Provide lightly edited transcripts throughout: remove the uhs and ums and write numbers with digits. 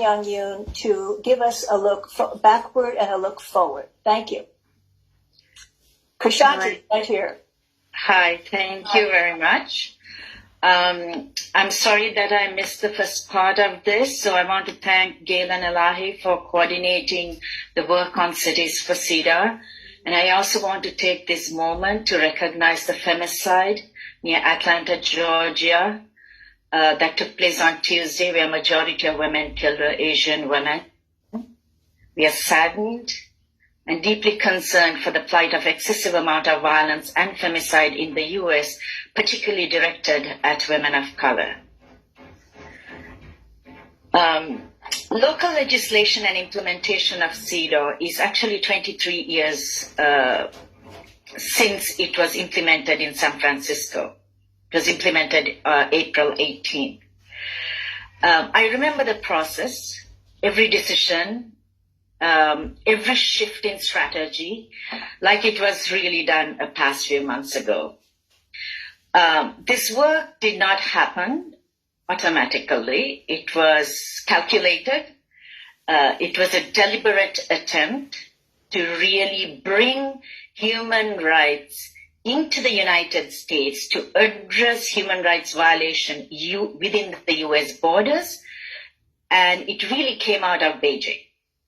Young Yoon to give us a look backward and a look forward. Thank you. Krishanti, right here. Hi, thank you very much. I'm sorry that I missed the first part of this, so I want to thank Gail and Elahi for coordinating the work on cities for CEDAW. And I also want to take this moment to recognize the femicide near Atlanta, Georgia, that took place on Tuesday, where a majority of women killed were Asian women. We are saddened and deeply concerned for the plight of excessive amount of violence and femicide in the U.S., particularly directed at women of color. Local legislation and implementation of CEDAW is actually 23 years since it was implemented in San Francisco. It was implemented April 18th. I remember the process, every decision, every shift in strategy, like it was really done a past few months ago. This work did not happen automatically. It was calculated. It was a deliberate attempt to really bring human rights into the United States to address human rights violation within the U.S. borders. And it really came out of Beijing,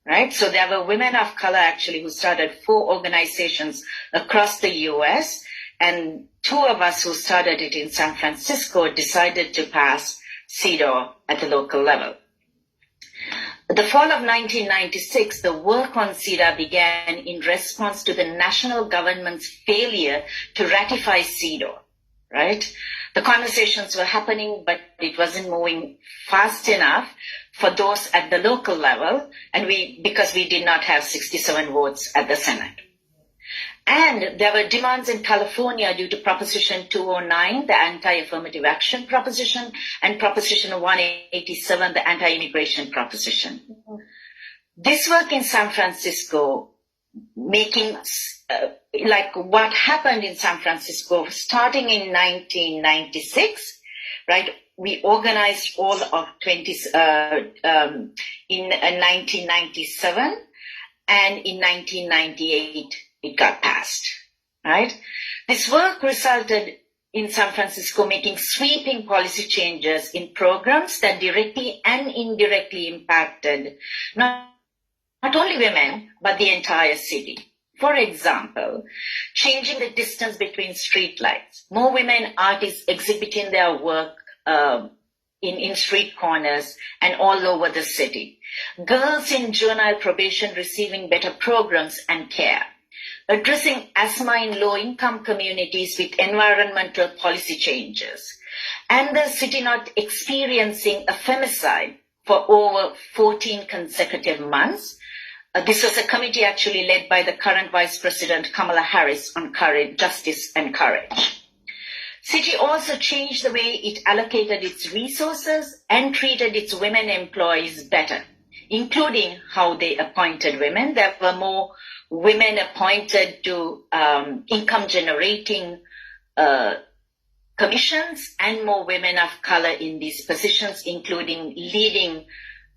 right? So there were women of color actually who started 4 organizations across the U.S. And 2 of us who started it in San Francisco decided to pass CEDAW at the local level. The fall of 1996, the work on CEDAW began in response to the national government's failure to ratify CEDAW, right? The conversations were happening, but it wasn't moving fast enough for those at the local level, and because we did not have 67 votes at the Senate. And there were demands in California due to Proposition 209, the anti-affirmative action proposition, and Proposition 187, the anti-immigration proposition. This work in San Francisco, making like what happened in San Francisco, starting in 1996, right? We organized all of in 1997, and in 1998, it got passed, right? This work resulted in San Francisco making sweeping policy changes in programs that directly and indirectly impacted not only women, but the entire city. For example, changing the distance between street lights, more women artists exhibiting their work in street corners and all over the city. Girls in juvenile probation receiving better programs and care. Addressing asthma in low-income communities with environmental policy changes, and the city not experiencing a femicide for over 14 consecutive months. This was a committee actually led by the current Vice President Kamala Harris on courage, justice and courage. City also changed the way it allocated its resources and treated its women employees better, including how they appointed women. There were more women appointed to income generating commissions and more women of color in these positions, including leading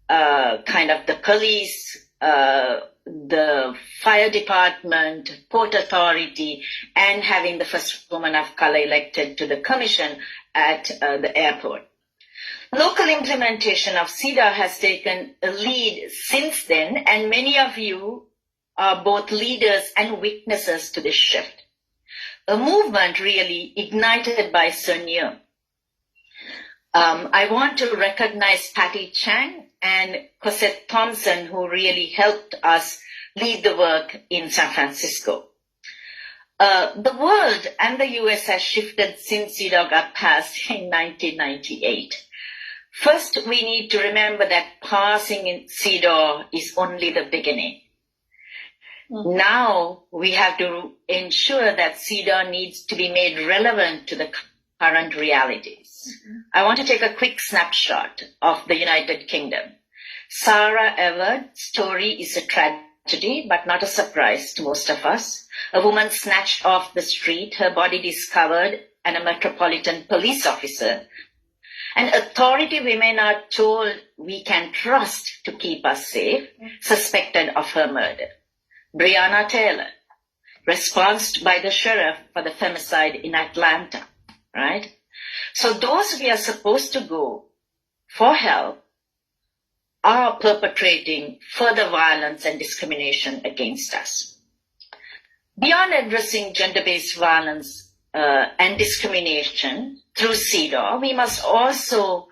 kind of the police, the fire department, port authority, and having the first woman of color elected to the commission at the airport. Local implementation of CEDAW has taken a lead since then, and many of you are both leaders and witnesses to this shift. A movement really ignited by Sun Yu. I want to recognize Patty Chang and Cosette Thompson, who really helped us lead the work in San Francisco. The world and the US has shifted since CEDAW got passed in 1998. First, we need to remember that passing in CEDAW is only the beginning. Now we have to ensure that CEDAW needs to be made relevant to the current realities. I want to take a quick snapshot of the United Kingdom. Sarah Everard's story is a tragedy, but not a surprise to most of us. A woman snatched off the street, her body discovered, and a Metropolitan Police officer An authority women are told we can trust to keep us safe, suspected of her murder. Breonna Taylor, response by the sheriff for the femicide in Atlanta, right? So those we are supposed to go for help are perpetrating further violence and discrimination against us. Beyond addressing gender-based violence and discrimination through CEDAW, we must also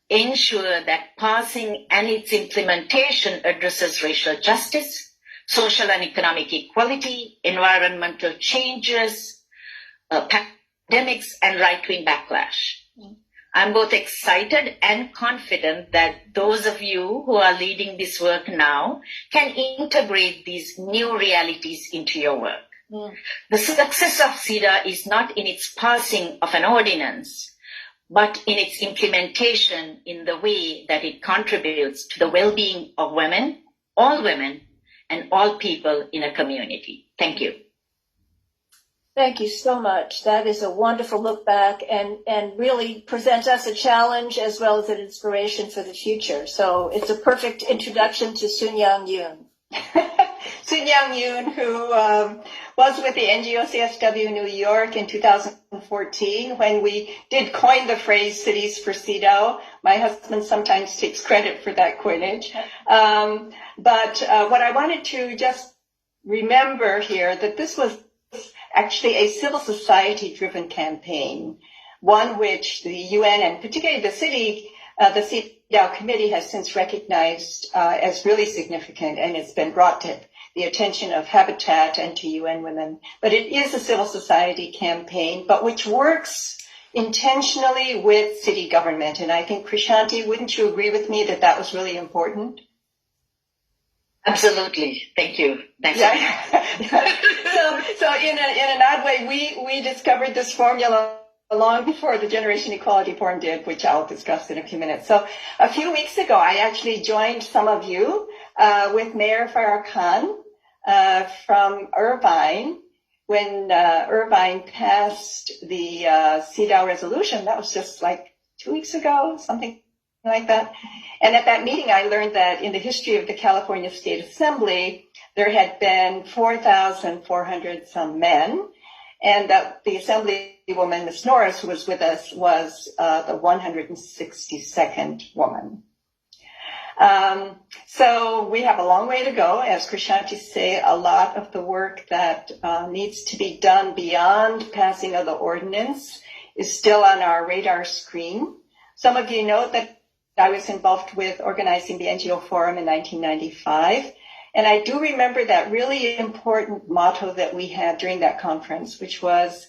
ensure that passing and its implementation addresses racial justice, social and economic equality, environmental changes, pandemics, and right-wing backlash. I'm both excited and confident that those of you who are leading this work now can integrate these new realities into your work. The success of CEDAW is not in its passing of an ordinance, but in its implementation in the way that it contributes to the well-being of women, and all people in a community. Thank you. Thank you so much. That is a wonderful look back and really presents us a challenge as well as an inspiration for the future. So it's a perfect introduction to Sun-Young Yoon. Sun-Young Yoon, who was with the NGO CSW New York in 2014 when we did coin the phrase Cities for CEDAW. My husband sometimes takes credit for that coinage. But what I wanted to just remember here, that this was actually a civil society-driven campaign, one which the UN and particularly the CEDAW committee has since recognized as really significant, and it's been brought to the attention of Habitat and to UN Women. But it is a civil society campaign, but which works intentionally with city government. And I think, Krishanti, wouldn't you agree with me that that was really important? Absolutely. Thank you. Thanks. Yeah. So in an odd way, we discovered this formula long before the Generation Equality Forum did, which I'll discuss in a few minutes. So a few weeks ago, I actually joined some of you with Mayor Farah Khan from Irvine when Irvine passed the CEDAW resolution. That was just like 2 weeks ago, something like that. And at that meeting, I learned that in the history of the California State Assembly, there had been 4,400 some men, and that the Assemblywoman, Ms. Norris, who was with us, was the 162nd woman. So we have a long way to go. As Krishanti say, a lot of the work that needs to be done beyond passing of the ordinance is still on our radar screen. Some of you know that I was involved with organizing the NGO Forum in 1995. And I do remember that really important motto that we had during that conference, which was,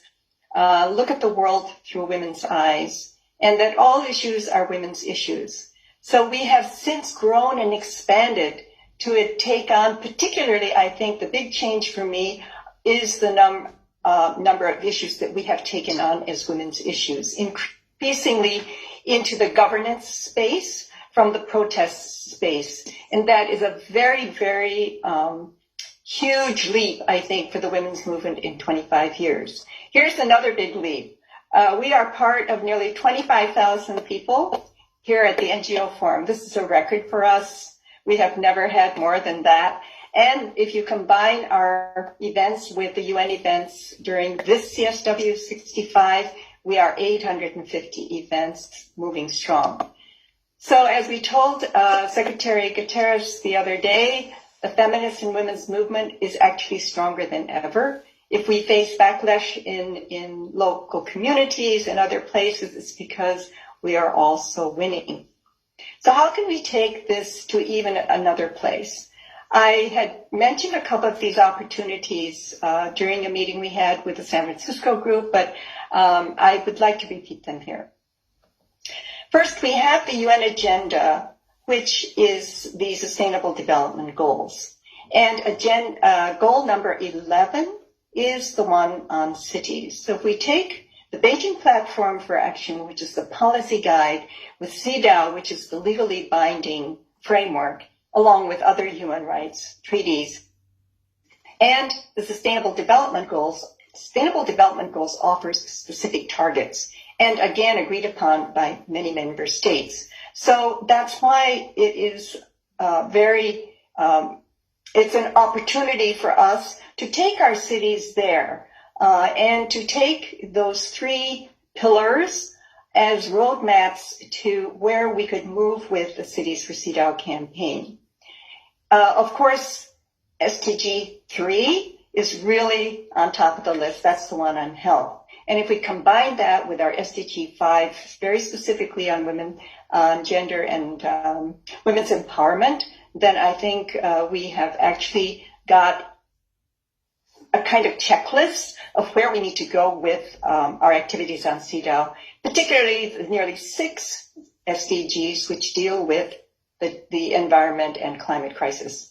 look at the world through women's eyes, and that all issues are women's issues. So we have since grown and expanded to take on, particularly, I think the big change for me is the number of issues that we have taken on as women's issues, increasingly into the governance space from the protest space. And that is a very, very huge leap, I think, for the women's movement in 25 years. Here's another big leap. We are part of nearly 25,000 people here at the NGO Forum. This is a record for us. We have never had more than that. And if you combine our events with the UN events during this CSW 65, we are 850 events moving strong. So as we told Secretary Guterres the other day, the feminist and women's movement is actually stronger than ever. If we face backlash in local communities and other places, it's because we are also winning. So how can we take this to even another place? I had mentioned a couple of these opportunities during a meeting we had with the San Francisco group, but I would like to repeat them here. First, we have the UN agenda, which is the Sustainable Development Goals. And goal number 11 is the one on cities. So if we take the Beijing Platform for Action, which is the policy guide, with CEDAW, which is the legally binding framework, along with other human rights treaties, and the Sustainable Development Goals, Sustainable Development Goals offers specific targets, and again agreed upon by many member states. So that's why it is it's an opportunity for us to take our cities there and to take those 3 pillars as roadmaps to where we could move with the Cities for CEDAW campaign. Of course, SDG 3 is really on top of the list. That's the one on health. And if we combine that with our SDG 5, very specifically on women, gender and women's empowerment, then I think we have actually got a kind of checklist of where we need to go with our activities on CEDAW, particularly the nearly 6 SDGs which deal with the environment and climate crisis.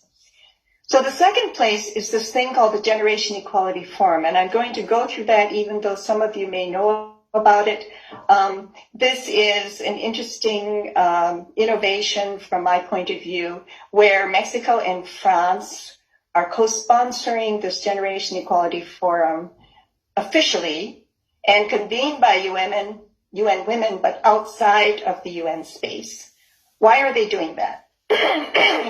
So the second place is this thing called the Generation Equality Forum, and I'm going to go through that even though some of you may know about it. This is an interesting innovation from my point of view, where Mexico and France are co-sponsoring this Generation Equality Forum officially and convened by UN Women, but outside of the UN space. Why are they doing that?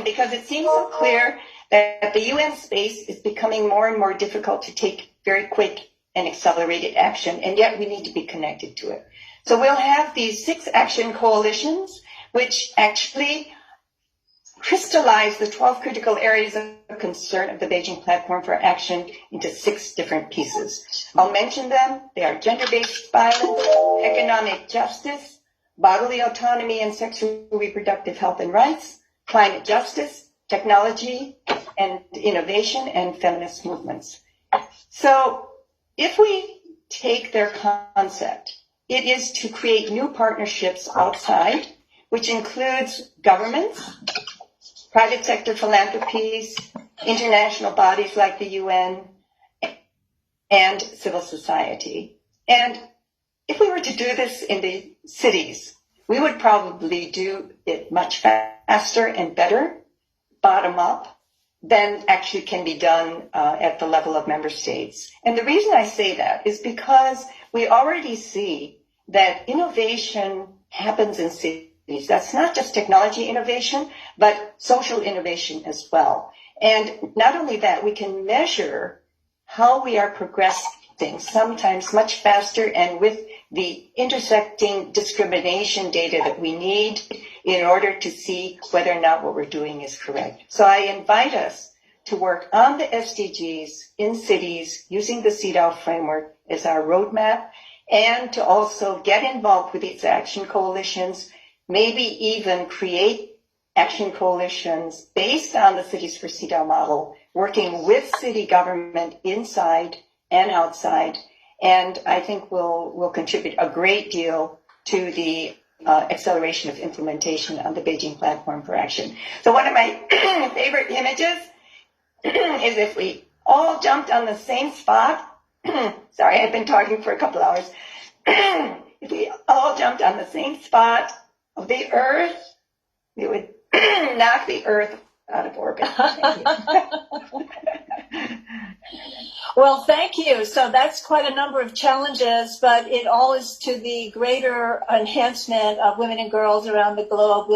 Because it seems so clear that the UN space is becoming more and more difficult to take very quick and accelerated action, and yet we need to be connected to it. So we'll have these 6 action coalitions, which actually crystallize the 12 critical areas of concern of the Beijing Platform for Action into 6 different pieces. I'll mention them. They are gender-based violence, economic justice, bodily autonomy and sexual reproductive health and rights, climate justice, technology and innovation, and feminist movements. So if we take their concept, it is to create new partnerships outside, which includes governments, private sector philanthropies, international bodies like the UN, and civil society. And if we were to do this in the cities, we would probably do it much faster and better, bottom up, than actually can be done at the level of member states. And the reason I say that is because we already see that innovation happens in cities. That's not just technology innovation, but social innovation as well. And not only that, we can measure how we are progressing, sometimes much faster and with the intersecting discrimination data that we need in order to see whether or not what we're doing is correct. So I invite us to work on the SDGs in cities using the CEDAW framework as our roadmap, and to also get involved with these action coalitions, maybe even create action coalitions based on the Cities for CEDAW model, working with city government inside and outside. And I think will contribute a great deal to the acceleration of implementation on the Beijing Platform for Action. So one of my favorite images is if we all jumped on the same spot. Sorry, I've been talking for a couple hours. If we all jumped on the same spot of the Earth, we would knock the Earth out of orbit. Well, thank you. So that's quite a number of challenges, but it all is to the greater enhancement of women and girls around the globe.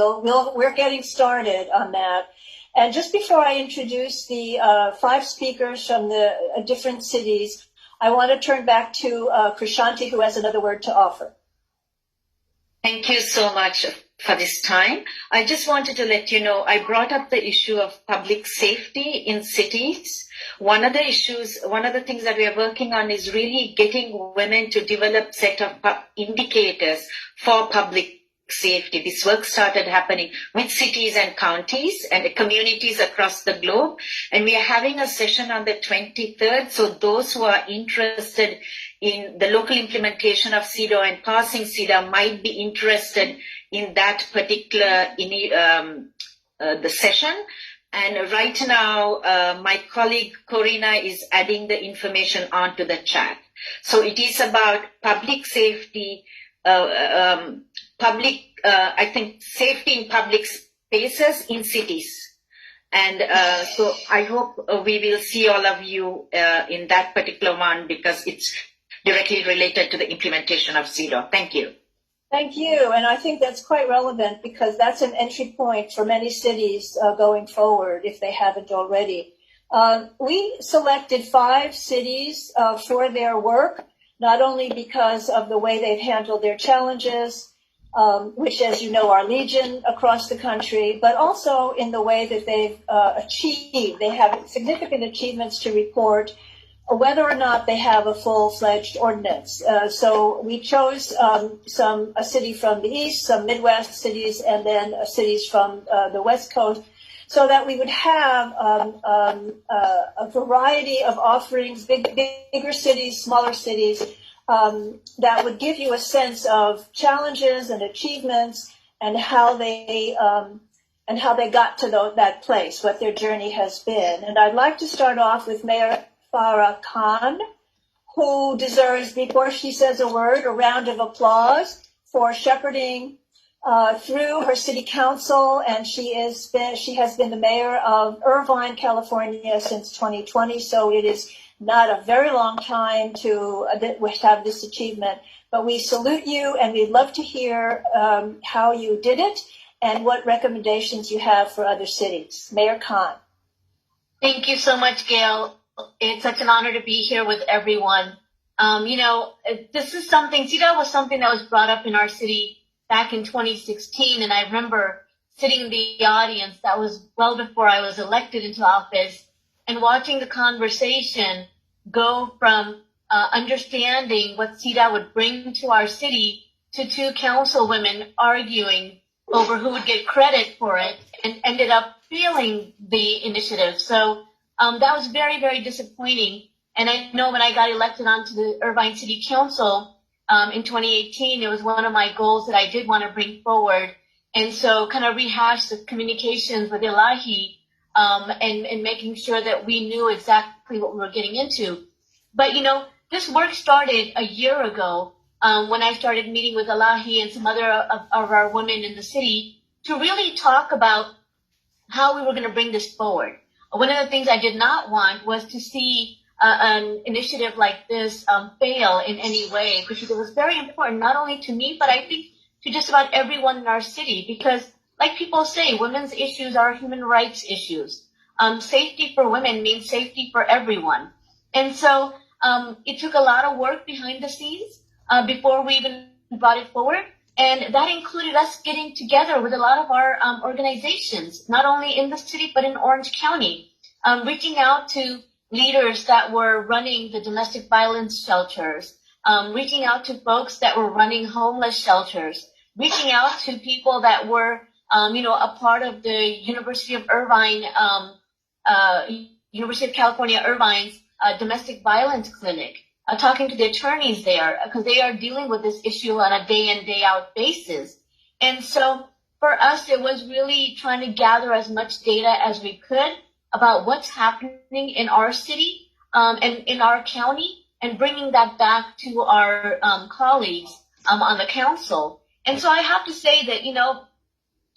We're getting started on that. And just before I introduce the 5 speakers from the different cities, I want to turn back to Krishanti, who has another word to offer. Thank you so much for this time. I just wanted to let you know, I brought up the issue of public safety in cities. One of the things that we are working on is really getting women to develop set of indicators for public safety. This work started happening with cities and counties and communities across the globe. And we are having a session on the 23rd. So those who are interested in the local implementation of CEDAW and passing CEDAW might be interested in that particular the session. And right now, my colleague Corina is adding the information onto the chat. So it is about public safety, I think safety in public spaces in cities. And so I hope we will see all of you in that particular one, because it's directly related to the implementation of CEDAW. Thank you. Thank you. And I think that's quite relevant, because that's an entry point for many cities going forward, if they haven't already. We selected 5 cities for their work, not only because of the way they've handled their challenges, which, as you know, are legion across the country, but also in the way that they've achieved. They have significant achievements to report, whether or not they have a full-fledged ordinance. So we chose a city from the east, some Midwest cities, and then cities from the West Coast, so that we would have a variety of offerings, bigger cities, smaller cities, that would give you a sense of challenges and achievements, and how they got to that place, what their journey has been. And I'd like to start off with Mayor Farah Khan, who deserves, before she says a word, a round of applause for shepherding through her city council, and she has been the mayor of Irvine, California since 2020, so it is not a very long time to have this achievement. But we salute you, and we'd love to hear how you did it and what recommendations you have for other cities. Mayor Khan. Thank you so much, Gail. It's such an honor to be here with everyone. This is something, CEDAW was something that was brought up in our city back in 2016, and I remember sitting in the audience. That was well before I was elected into office, and watching the conversation go from understanding what CEDAW would bring to our city to 2 councilwomen arguing over who would get credit for it, and ended up feeling the initiative. So that was very, very disappointing. And I know when I got elected onto the Irvine City Council in 2018, it was one of my goals that I did want to bring forward. And so kind of rehash the communications with Elahi and making sure that we knew exactly what we were getting into. But, this work started a year ago when I started meeting with Elahi and some other of our women in the city to really talk about how we were going to bring this forward. One of the things I did not want was to see an initiative like this fail in any way, because it was very important, not only to me, but I think to just about everyone in our city, because like people say, women's issues are human rights issues. Safety for women means safety for everyone. And so it took a lot of work behind the scenes before we even brought it forward. And that included us getting together with a lot of our organizations, not only in the city, but in Orange County, reaching out to leaders that were running the domestic violence shelters, reaching out to folks that were running homeless shelters, reaching out to people that were, a part of the University of Irvine, University of California, Irvine's domestic violence clinic, talking to the attorneys there, because they are dealing with this issue on a day in, day out basis. And so for us, it was really trying to gather as much data as we could about what's happening in our city and in our county, and bringing that back to our colleagues on the council. And so I have to say that,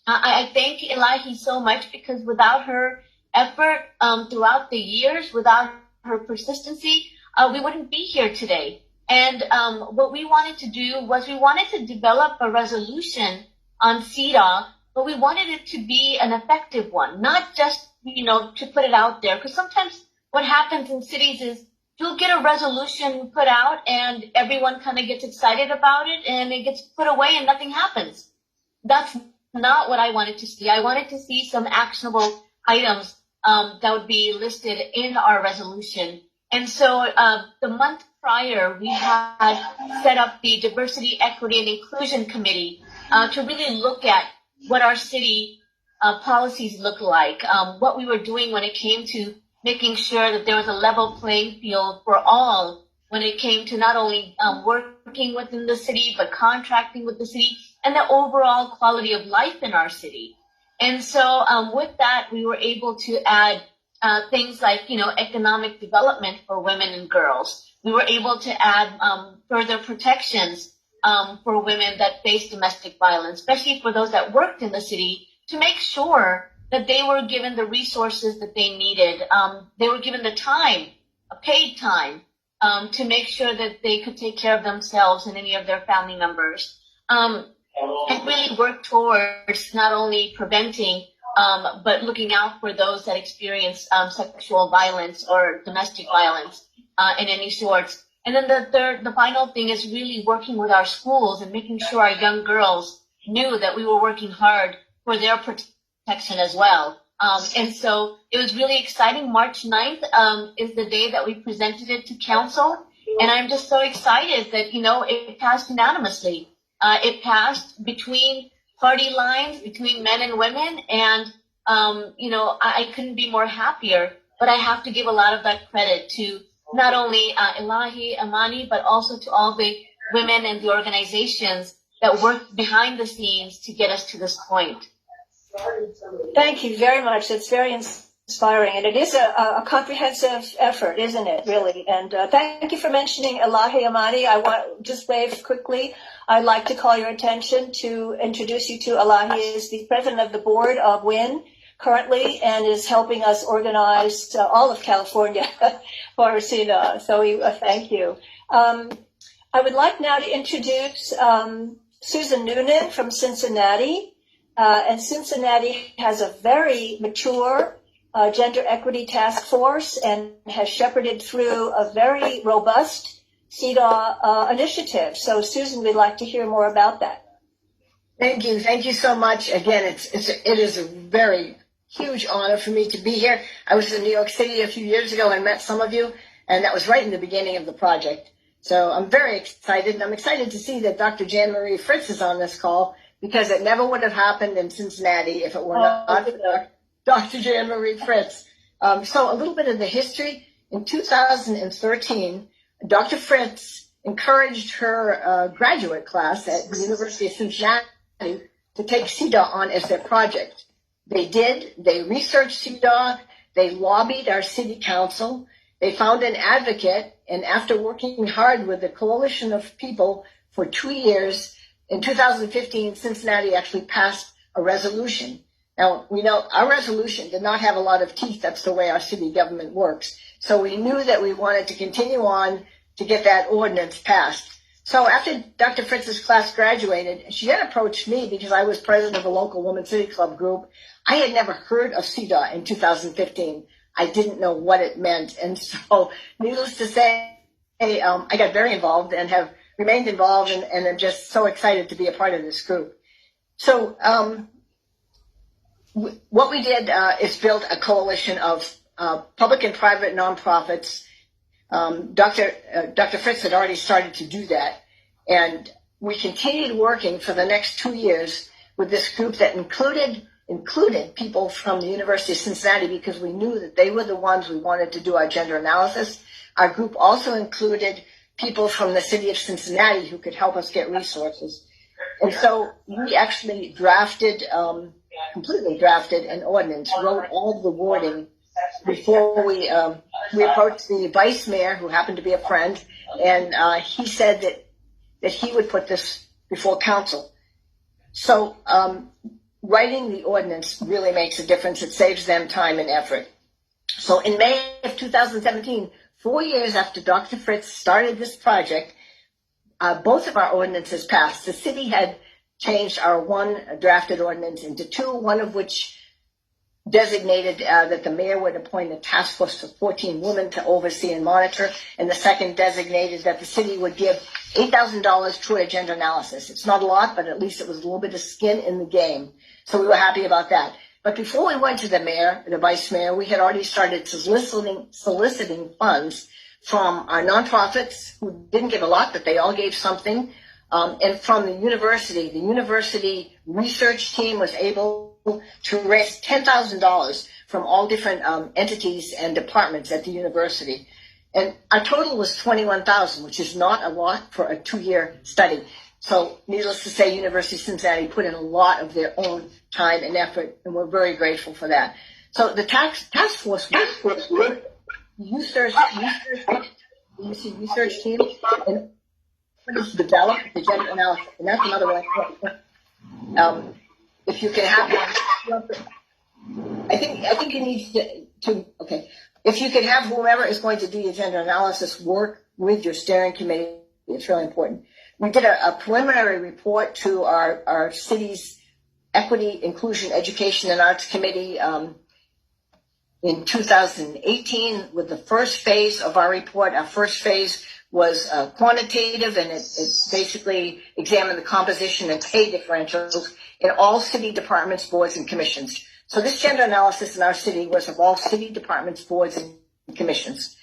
I thank Elahi so much, because without her effort throughout the years, without her persistency, we wouldn't be here today. And what we wanted to do was we wanted to develop a resolution on CEDAW, but we wanted it to be an effective one, not just, to put it out there. Because sometimes what happens in cities is you'll get a resolution put out and everyone kind of gets excited about it and it gets put away and nothing happens. That's not what I wanted to see. I wanted to see some actionable items that would be listed in our resolution. And so the month prior, we had set up the Diversity, Equity, and Inclusion Committee to really look at what our city policies look like, what we were doing when it came to making sure that there was a level playing field for all when it came to not only working within the city, but contracting with the city and the overall quality of life in our city. And so with that, we were able to add things like, economic development for women and girls. We were able to add further protections for women that face domestic violence, especially for those that worked in the city, to make sure that they were given the resources that they needed. They were given the time, paid time, to make sure that they could take care of themselves and any of their family members. And really work towards not only preventing, but looking out for those that experience sexual violence or domestic violence in any sorts. And then the final thing is really working with our schools and making sure our young girls knew that we were working hard for their protection as well. And so it was really exciting. March 9th is the day that we presented it to council. And I'm just so excited that, it passed unanimously. It passed between party lines, between men and women. And, I couldn't be more happier. But I have to give a lot of that credit to not only Elahi, Amani, but also to all the women and the organizations that worked behind the scenes to get us to this point. Thank you very much. It's very inspiring, and it is a comprehensive effort, isn't it, really? And thank you for mentioning Elahi Amani. I want just wave quickly. I'd like to call your attention to introduce you to Elahi is the president of the board of WIN currently, and is helping us organize all of California for CEDAW. So we thank you. I would like now to introduce Susan Noonan from Cincinnati. And Cincinnati has a very mature gender equity task force and has shepherded through a very robust CEDAW initiative. So Susan, we'd like to hear more about that. Thank you. Thank you so much. Again, it is a very huge honor for me to be here. I was in New York City a few years ago and met some of you, and that was right in the beginning of the project. So I'm very excited, and I'm excited to see that Dr. Jan Marie Fritz is on this call, because it never would have happened in Cincinnati if it were not for Dr. Jan Marie Fritz. So a little bit of the history. In 2013, Dr. Fritz encouraged her graduate class at the University of Cincinnati to take CEDAW on as their project. They did. They researched CEDAW. They lobbied our city council. They found an advocate, and after working hard with a coalition of people for 2 years, in 2015, Cincinnati actually passed a resolution. Now, we know our resolution did not have a lot of teeth. That's the way our city government works. So we knew that we wanted to continue on to get that ordinance passed. So after Dr. Fritz's class graduated, she had approached me because I was president of a local Women City Club group. I had never heard of CEDAW in 2015. I didn't know what it meant. And so, needless to say, I got very involved and have remained involved, and I'm just so excited to be a part of this group. So what we did is build a coalition of public and private nonprofits. Dr. Fritz had already started to do that, and we continued working for the next 2 years with this group that included people from the University of Cincinnati, because we knew that they were the ones we wanted to do our gender analysis. Our group also included people from the city of Cincinnati who could help us get resources. And so we actually completely drafted an ordinance, wrote all the wording before we approached the vice mayor, who happened to be a friend, and he said that he would put this before council. So writing the ordinance really makes a difference. It saves them time and effort. So in May of 2017, 4 years after Dr. Fritz started this project, both of our ordinances passed. The city had changed our one drafted ordinance into two, one of which designated that the mayor would appoint a task force of 14 women to oversee and monitor, and the second designated that the city would give $8,000 toward a gender analysis. It's not a lot, but at least it was a little bit of skin in the game. So we were happy about that. But before we went to the mayor, the vice mayor, we had already started soliciting funds from our nonprofits, who didn't give a lot, but they all gave something, and from the university research team was able to raise $10,000 from all different entities and departments at the university. And our total was $21,000, which is not a lot for a 2-year study. So needless to say, University of Cincinnati put in a lot of their own time and effort, and we're very grateful for that. So the task force research team and develop the gender analysis, and that's another one. If you can have one, I think you need to okay. If you could have whoever is going to do your gender analysis work with your steering committee, it's really important. We did a preliminary report to our city's Equity, Inclusion, Education, and Arts Committee in 2018 with the first phase of our report. Our first phase was quantitative, and it basically examined the composition and pay differentials in all city departments, boards, and commissions. So this gender analysis in our city was of all city departments, boards, and commissions.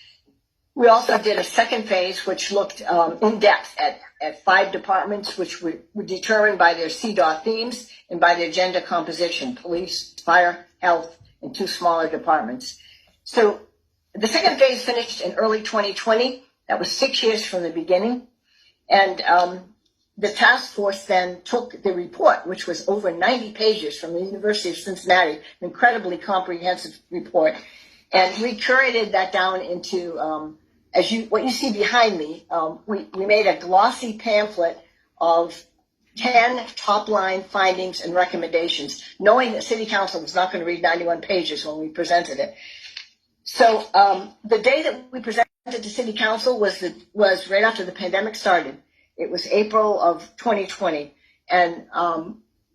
We also did a second phase, which looked in depth at 5 departments, which were determined by their CEDAW themes and by their gender composition: police, fire, health, and 2 smaller departments. So the second phase finished in early 2020. That was 6 years from the beginning. And the task force then took the report, which was over 90 pages from the University of Cincinnati, an incredibly comprehensive report, and we curated that down into, what you see behind me, we made a glossy pamphlet of 10 top-line findings and recommendations, knowing that City Council was not going to read 91 pages when we presented it. So the day that we presented to City Council was right after the pandemic started. It was April of 2020, and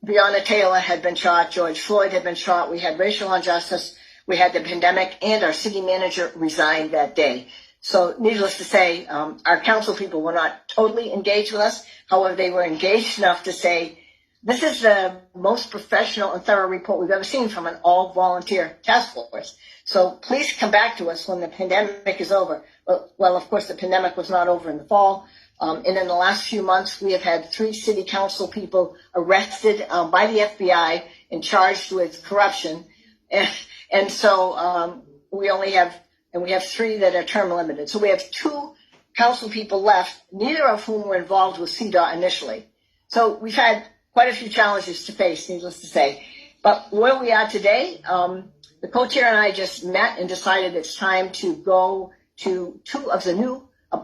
Breonna Taylor had been shot, George Floyd had been shot, we had racial injustice, we had the pandemic, and our city manager resigned that day. So needless to say, our council people were not totally engaged with us. However, they were engaged enough to say, this is the most professional and thorough report we've ever seen from an all-volunteer task force. So please come back to us when the pandemic is over. Well, of course, the pandemic was not over in the fall. And in the last few months, we have had 3 city council people arrested by the FBI and charged with corruption. And so we have 3 that are term limited. So we have 2 council people left, neither of whom were involved with CEDAW initially. So we've had quite a few challenges to face, needless to say. But where we are today, the co-chair and I just met and decided it's time to go to 2 of the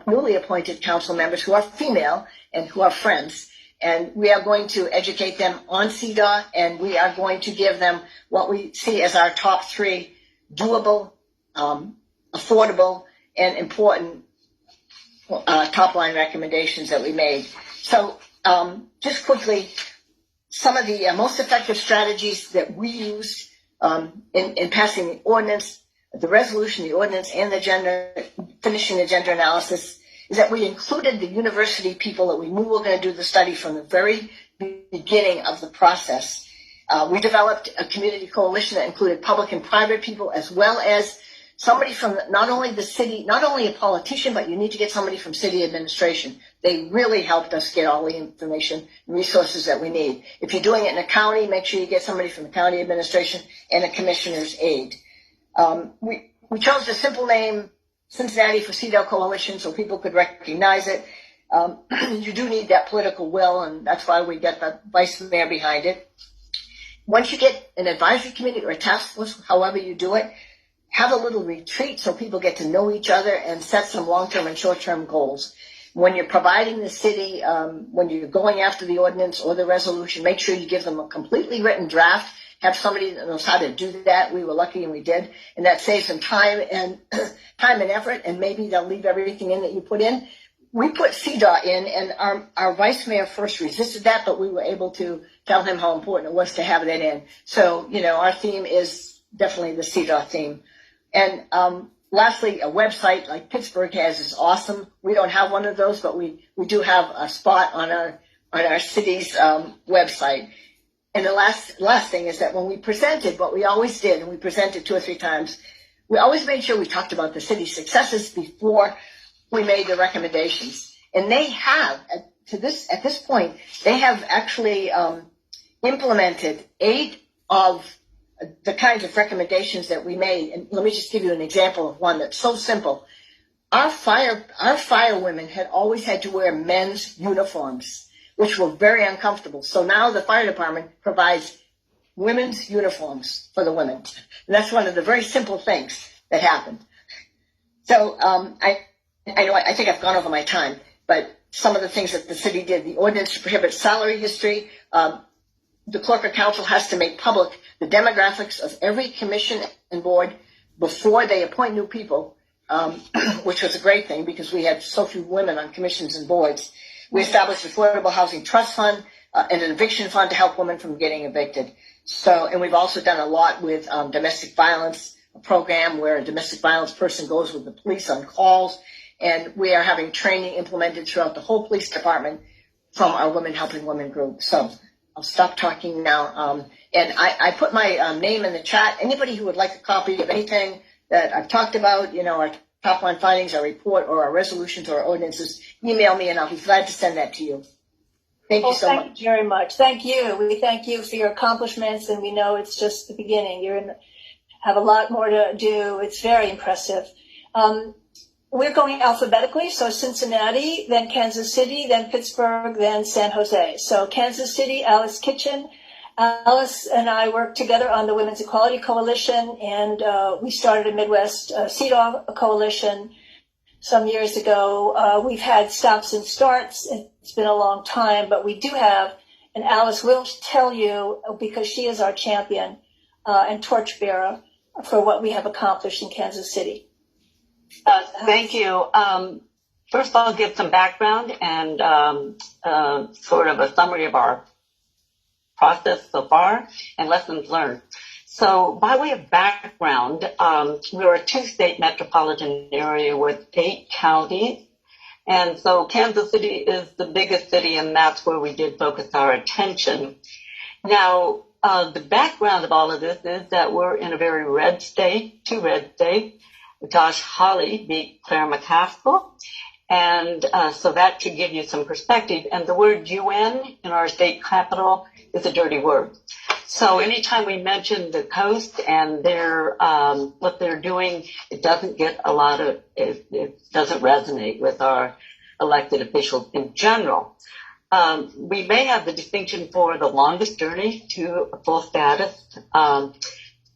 newly appointed council members who are female and who are friends. And we are going to educate them on CEDAW, and we are going to give them what we see as our top 3 doable, affordable, and important top-line recommendations that we made. So just quickly, some of the most effective strategies that we used in passing the ordinance, the resolution, the ordinance, and finishing the gender analysis is that we included the university people that we knew were going to do the study from the very beginning of the process. We developed a community coalition that included public and private people, as well as somebody from not only the city, not only a politician, but you need to get somebody from city administration. They really helped us get all the information and resources that we need. If you're doing it in a county, make sure you get somebody from the county administration and a commissioner's aide. We chose the simple name Cincinnati for CEDAW Coalition so people could recognize it. You do need that political will, and that's why we get the vice mayor behind it. Once you get an advisory committee or a task force, however you do it, have a little retreat so people get to know each other and set some long-term and short-term goals. When you're providing the city, when you're going after the ordinance or the resolution, make sure you give them a completely written draft. Have somebody that knows how to do that. We were lucky and we did. And that saves them time and effort, and maybe they'll leave everything in that you put in. We put CEDAW in, and our vice mayor first resisted that, but we were able to tell him how important it was to have that in. So, our theme is definitely the CEDAW theme. And lastly, a website like Pittsburgh has is awesome. We don't have one of those, but we do have a spot on our city's website. And the last thing is that when we presented, what we always did, and we presented 2 or 3 times, we always made sure we talked about the city's successes before we made the recommendations. And they have, at this point, they have actually implemented 8 of the kinds of recommendations that we made. And let me just give you an example of one that's so simple. Our firewomen had always had to wear men's uniforms, which were very uncomfortable. So now the fire department provides women's uniforms for the women. And that's one of the very simple things that happened. So I think I've gone over my time, but some of the things that the city did, the ordinance to prohibit salary history, the clerk of council has to make public the demographics of every commission and board before they appoint new people, which was a great thing because we had so few women on commissions and boards. We established Affordable Housing Trust Fund and an eviction fund to help women from getting evicted. So, and we've also done a lot with domestic violence, a program where a domestic violence person goes with the police on calls, and we are having training implemented throughout the whole police department from our Women Helping Women group. So I'll stop talking now. And I put my name in the chat. Anybody who would like a copy of anything that I've talked about, you know, our top line findings, our report, or our resolutions or our ordinances, email me and I'll be glad to send that to you. Thank you so much. Thank you very much. Thank you. We thank you for your accomplishments, and we know it's just the beginning. Have a lot more to do. It's very impressive. We're going alphabetically, so Cincinnati, then Kansas City, then Pittsburgh, then San Jose. So Kansas City, Alice Kitchen. Alice and I worked together on the Women's Equality Coalition, and we started a Midwest CEDAW coalition some years ago. We've had stops and starts. It's been a long time, but we do have, and Alice will tell you, because she is our champion and torchbearer for what we have accomplished in Kansas City. Thank you. First I'll give some background and sort of a summary of our process so far and lessons learned. So by way of background, we're a 2-state metropolitan area with 8 counties. And so Kansas City is the biggest city, and that's where we did focus our attention. Now, the background of all of this is that we're in a very red state, 2 red states. Josh Hawley beat Claire McCaskill. And so that should give you some perspective. And the word UN in our state capital is a dirty word. So anytime we mention the coast and their what they're doing, it doesn't get a lot of, it doesn't resonate with our elected officials in general. We may have the distinction for the longest journey to a full status.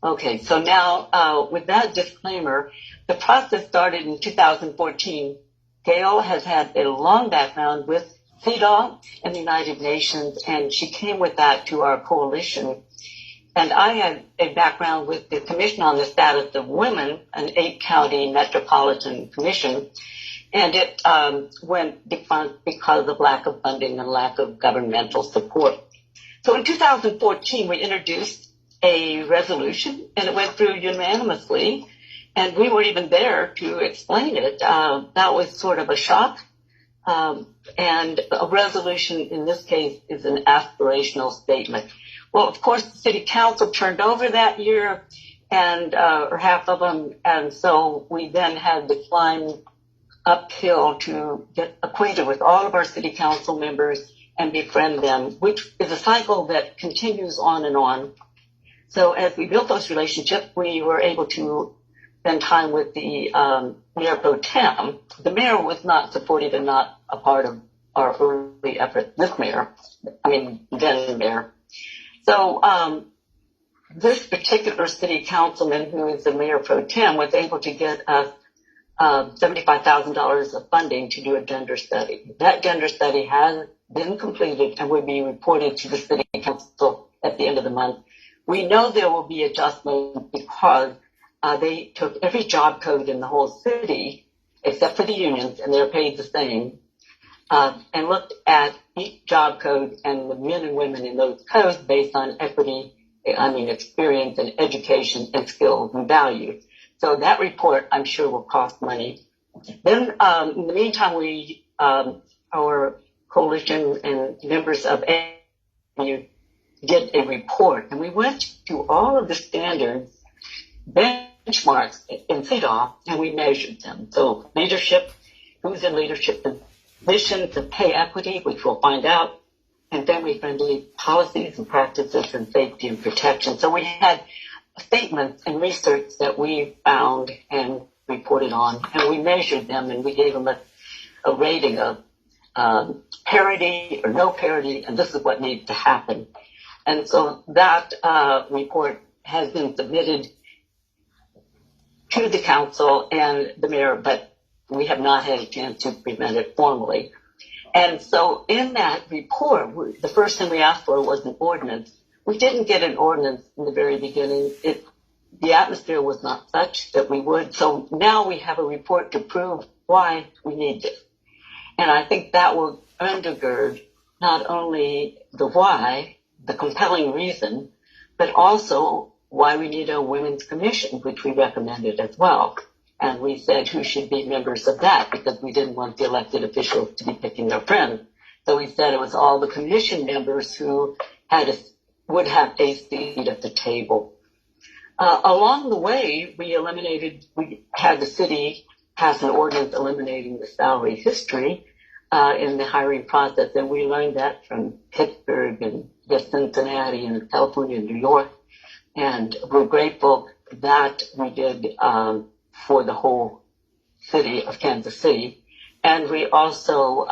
Okay, so now with that disclaimer, the process started in 2014. Gail has had a long background with CEDAW and the United Nations, and she came with that to our coalition. And I had a background with the Commission on the Status of Women, an 8-county metropolitan commission, and it went defunct because of lack of funding and lack of governmental support. So in 2014, we introduced a resolution, and it went through unanimously, and we were even there to explain it. That was sort of a shock. And a resolution in this case is an aspirational statement. Well, of course, the city council turned over that year, and or half of them, and so we then had to climb uphill to get acquainted with all of our city council members and befriend them, which is a cycle that continues on and on. So as we built those relationships, we were able to spend time with the mayor pro tem. The mayor was not supportive and not a part of our early effort. This mayor, then mayor. So this particular city councilman, who is the mayor pro tem, was able to get us $75,000 of funding to do a gender study. That gender study has been completed and will be reported to the city council at the end of the month. We know there will be adjustment because they took every job code in the whole city, except for the unions, and they're paid the same, and looked at each job code and the men and women in those codes based on equity, experience and education and skills and values. So that report, I'm sure, will cost money. Then, in the meantime, we, our coalition and members of AU did a report, and we went to all of the standards, benchmarks in CEDAW, and we measured them. So leadership, who's in leadership positions, the pay equity, which we'll find out, and family-friendly policies and practices and safety and protection. So we had statements and research that we found and reported on, and we measured them, and we gave them a rating of parity or no parity, and this is what needs to happen. And so that report has been submitted to the council and the mayor, but we have not had a chance to present it formally. And so in that report, the first thing we asked for was an ordinance. we didn't get an ordinance in the very beginning. The atmosphere was not such that we would. So now we have a report to prove why we need this. And I think that will undergird not only the why, the compelling reason, but also why we need a women's commission, which we recommended as well. And we said who should be members of that, because we didn't want the elected officials to be picking their friends. So we said it was all the commission members who would have a seat at the table. Along the way, we had the city pass an ordinance eliminating the salary history in the hiring process, and we learned that from Pittsburgh and Cincinnati and California and New York, and we're grateful that we did for the whole city of Kansas City. And we also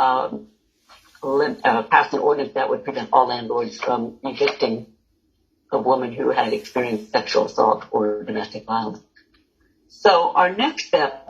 passed an ordinance that would prevent all landlords from evicting a woman who had experienced sexual assault or domestic violence. So our next step